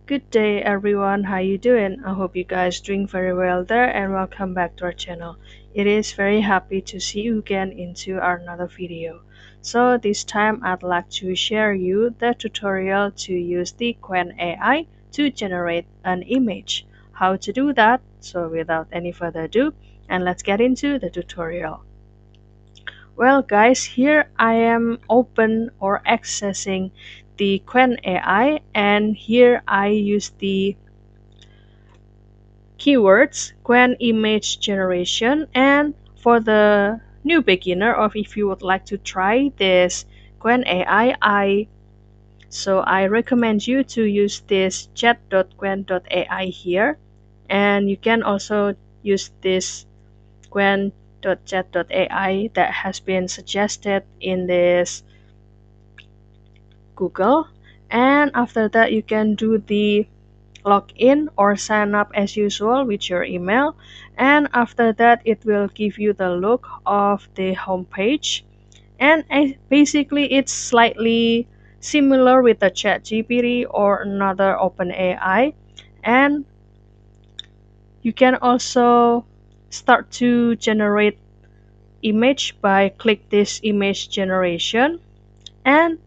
Good day everyone, how you doing? I hope you guys doing very well there and welcome back to our channel. It is very happy to see you again into our another video. So this time I'd like to share you the tutorial to use the Qwen AI to generate an image. How to do that? So without any further ado, and let's get into the tutorial. Well guys, here I am open or accessing the Qwen AI and here I use the keywords Qwen image generation, and for the new beginner or if you would like to try this Qwen AI, so I recommend you to use this chat.qwen.ai here, and you can also use this qwen.chat.ai that has been suggested in this Google. And after that you can do the log in or sign up as usual with your email, and after that it will give you the look of the home page. And basically it's slightly similar with the ChatGPT or another OpenAI. And you can also start to generate image by click this image generation. And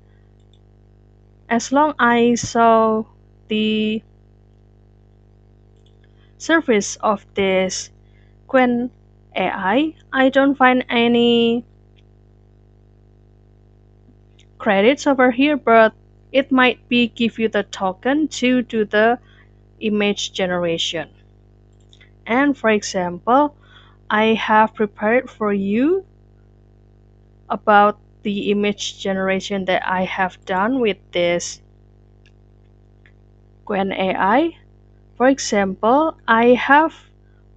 as long I saw the surface of this Qwen I don't find any credits over here, but it might be give you the token to do the image generation. And for example, I have prepared for you about the image generation that I have done with this Qwen AI. For example, I have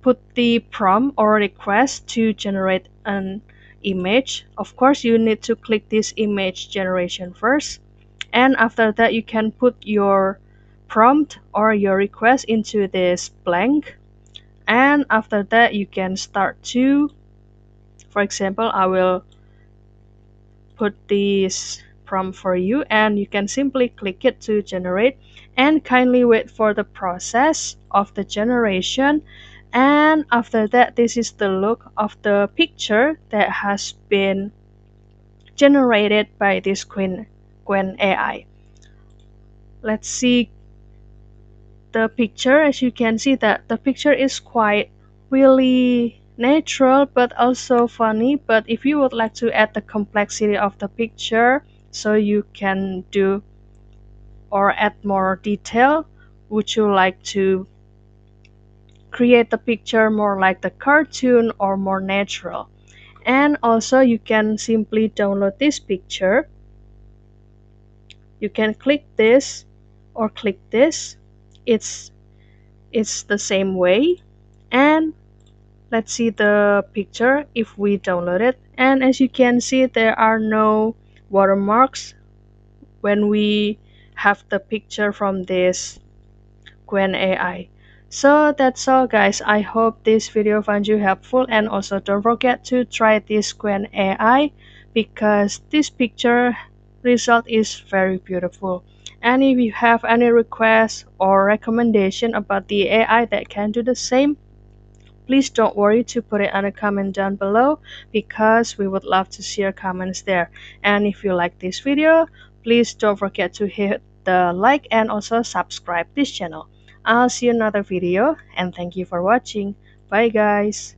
put the prompt or request to generate an image. Of course, you need to click this image generation first. And after that, you can put your prompt or your request into this blank. And after that, you can start to, for example, I will put this prompt for you and you can simply click it to generate, and kindly wait for the process of the generation. And after that, this is the look of the picture that has been generated by this Qwen AI. Let's see the picture. As you can see that the picture is quite really natural but also funny, but if you would like to add the complexity of the picture so you can do or add more detail, would you like to create the picture more like the cartoon or more natural? And also you can simply download this picture. You can click this or click this. It's the same way. And let's see the picture if we download it. And as you can see, there are no watermarks when we have the picture from this Qwen AI. So that's all guys. I hope this video found you helpful, and also don't forget to try this Qwen AI because this picture result is very beautiful. And if you have any requests or recommendation about the AI that can do the same, please don't worry to put it on a comment down below because we would love to see your comments there. And if you like this video, please don't forget to hit the like and also subscribe this channel. I'll see you in another video, and thank you for watching. Bye guys.